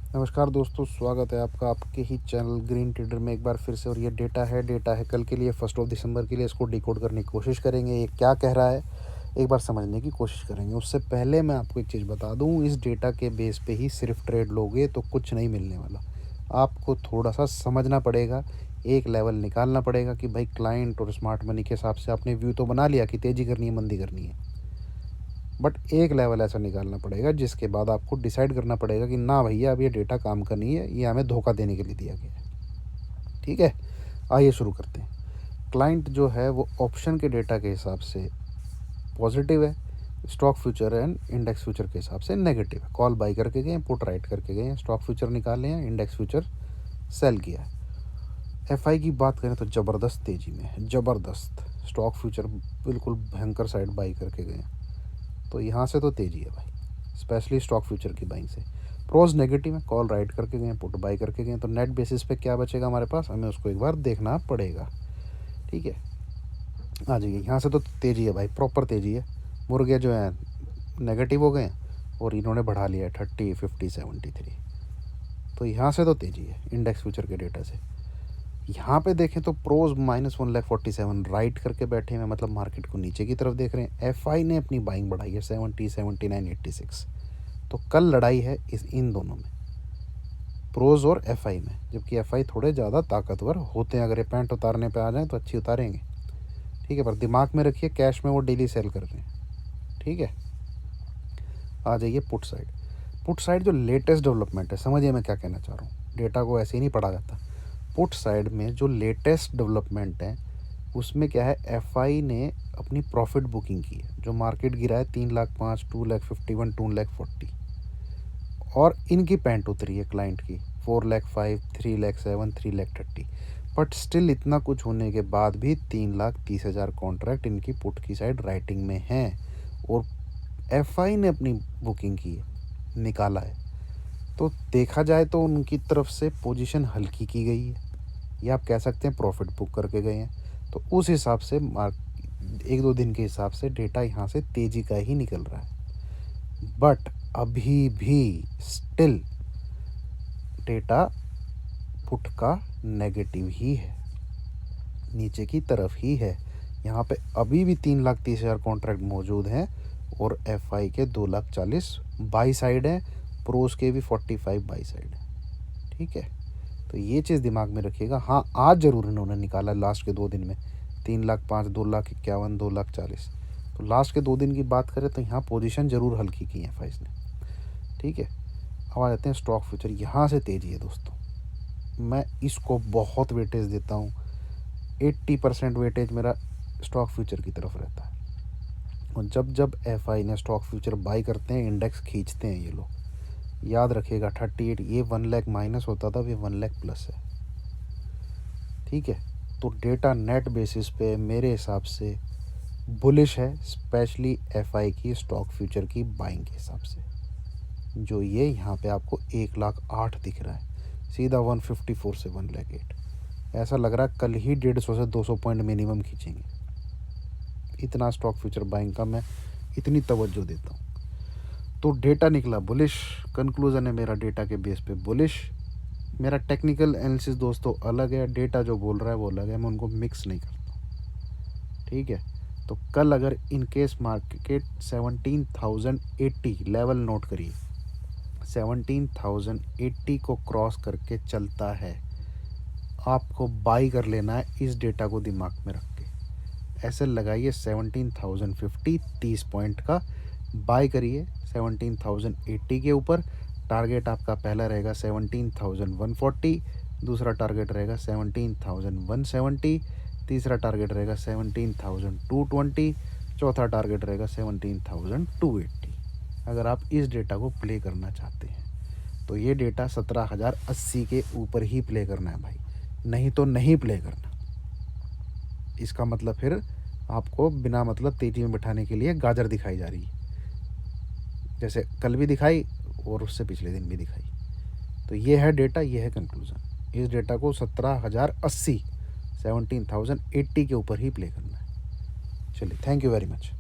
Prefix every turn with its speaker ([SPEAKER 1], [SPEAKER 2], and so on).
[SPEAKER 1] नमस्कार दोस्तों, स्वागत है आपका आपके ही चैनल ग्रीन ट्रेडर में एक बार फिर से। और ये डेटा है कल के लिए, 1 दिसंबर के लिए। इसको डिकोड करने की कोशिश करेंगे, ये क्या कह रहा है एक बार समझने की कोशिश करेंगे। उससे पहले मैं आपको एक चीज़ बता दूं, इस डेटा के बेस पे ही सिर्फ ट्रेड लोगे तो कुछ नहीं मिलने वाला। आपको थोड़ा सा समझना पड़ेगा, एक लेवल निकालना पड़ेगा कि भाई क्लाइंट और स्मार्ट मनी के हिसाब से आपने व्यू तो बना लिया कि तेज़ी करनी है मंदी करनी है, बट एक लेवल ऐसा निकालना पड़ेगा जिसके बाद आपको डिसाइड करना पड़ेगा कि ना भैया अब ये डेटा काम का नहीं है, ये हमें धोखा देने के लिए दिया गया है। ठीक है, आइए शुरू करते हैं। क्लाइंट जो है वो ऑप्शन के डेटा के हिसाब से पॉजिटिव है, stock future and index future के हिसाब से नेगेटिव है। कॉल बाई करके गए, पुट राइट करके गए, स्टॉक फ्यूचर निकाले हैं, इंडेक्स फ्यूचर सेल किया है। एफआई की बात करें तो ज़बरदस्त तेज़ी में है, ज़बरदस्त। स्टॉक फ्यूचर बिल्कुल भयंकर साइड बाई करके गए हैं, तो यहाँ से तो तेज़ी है भाई, स्पेशली स्टॉक फ्यूचर की बाइंग से। प्रोज नेगेटिव है, कॉल राइट करके गए, पुट बाई करके गए, तो नेट बेसिस पे क्या बचेगा हमारे पास, हमें उसको एक बार देखना पड़ेगा। ठीक है, आ जाइए। यहाँ से तो तेज़ी है भाई, प्रॉपर तेज़ी है। मुर्गे जो हैं नेगेटिव हो गए और इन्होंने बढ़ा लिया है 30, 50, 73। तो यहाँ से तो तेज़ी है इंडेक्स फ्यूचर के डेटा से। यहाँ पे देखें तो प्रोज -1,47,000 राइट करके बैठे हैं, मतलब मार्केट को नीचे की तरफ देख रहे हैं। एफआई ने अपनी बाइंग बढ़ाई है 70, 79, 86। तो कल लड़ाई है इन दोनों में, प्रोज और एफआई में, जबकि एफआई थोड़े ज़्यादा ताकतवर होते हैं। अगर ये पैंट उतारने पे आ जाए तो अच्छी उतारेंगे। ठीक है, पर दिमाग में रखिए कैश में वो डेली सेल कर रहे हैं। ठीक है, आ जाइए पुट साइड। पुट साइड जो लेटेस्ट डेवलपमेंट है, समझिए मैं क्या कहना चाह रहा हूँ, डेटा को ऐसे ही नहीं पढ़ा जाता। पुट साइड में जो लेटेस्ट डेवलपमेंट है उसमें क्या है, एफआई ने अपनी प्रॉफिट बुकिंग की है। जो मार्केट गिरा है 3,05,000, 2,51,000, 2,40,000, और इनकी पैंट उतरी है क्लाइंट की 4,05,000, 3,07,000, 3,30,000। बट स्टिल इतना कुछ होने के बाद भी 3,30,000 कॉन्ट्रैक्ट इनकी पुट की साइड राइटिंग में हैं, और एफआई ने अपनी बुकिंग की है, निकाला है। तो देखा जाए तो उनकी तरफ से पोजीशन हल्की की गई है, या आप कह सकते हैं प्रॉफिट बुक करके गए हैं। तो उस हिसाब से मार्क 1-2 दिन के हिसाब से डेटा यहाँ से तेज़ी का ही निकल रहा है। बट अभी भी स्टिल डेटा पुट का नेगेटिव ही है, नीचे की तरफ ही है। यहाँ पे अभी भी 3,30,000 कॉन्ट्रैक्ट मौजूद हैं, और एफआई के 2,40,000 बाई साइड है, प्रोस के भी 45 बाई साइड है। ठीक है, तो ये चीज़ दिमाग में रखिएगा। हाँ, आज ज़रूर इन्होंने निकाला लास्ट के 2 दिन में 3,05,000, 2,51,000, 2,40,000। तो लास्ट के 2 दिन की बात करें तो यहाँ पोजीशन ज़रूर हल्की की है फाइज ने। ठीक है, अब आ जाते हैं स्टॉक फ्यूचर। यहाँ से तेज़ी है दोस्तों, मैं इसको बहुत वेटेज देता हूँ। 80% वेटेज मेरा स्टॉक फ्यूचर की तरफ रहता है। और जब जब एफआई ने स्टॉक फ्यूचर बाई करते हैं, इंडेक्स खींचते हैं ये लोग। याद रखिएगा 38, ये 1,00,000 माइनस होता था, ये 1,00,000 प्लस है। ठीक है, तो डेटा नेट बेसिस पे मेरे हिसाब से बुलिश है, स्पेशली एफआई की स्टॉक फ्यूचर की बाइंग के हिसाब से। जो ये यहाँ पे आपको 1,08,000 दिख रहा है, सीधा 154 से 1,08,000। ऐसा लग रहा है कल ही 150 से 200 पॉइंट मिनिमम खींचेंगे। इतना स्टॉक फ्यूचर बाइंग का मैं इतनी तवज्जो देता हूँ। तो डेटा निकला बुलिश, कंक्लूज़न है मेरा डेटा के बेस पे बुलिश। मेरा टेक्निकल एनालिसिस दोस्तों अलग है, डेटा जो बोल रहा है वो अलग है, मैं उनको मिक्स नहीं करता। ठीक है, तो कल अगर in case market 17,080 level note करिए, 17,080 को क्रॉस करके चलता है, आपको बाई कर लेना है। इस डेटा को दिमाग में रख के ऐसे लगाइए 17,050, 30 पॉइंट का बाई करिए 17,080 के ऊपर। टारगेट आपका पहला रहेगा 17,140, दूसरा टारगेट रहेगा 17,170, तीसरा टारगेट रहेगा 17,220, चौथा टारगेट रहेगा 17,280। अगर आप इस डेटा को प्ले करना चाहते हैं तो ये डेटा 17,080 के ऊपर ही प्ले करना है भाई, नहीं तो नहीं प्ले करना। इसका मतलब फिर आपको बिना मतलब तेज़ी में बिठाने के लिए गाजर दिखाई जा रही है, जैसे कल भी दिखाई और उससे पिछले दिन भी दिखाई। तो ये है डेटा, ये है कंक्लूज़न। इस डेटा को 17,080, 17,080 के ऊपर ही प्ले करना है। चलिए, थैंक यू वेरी मच।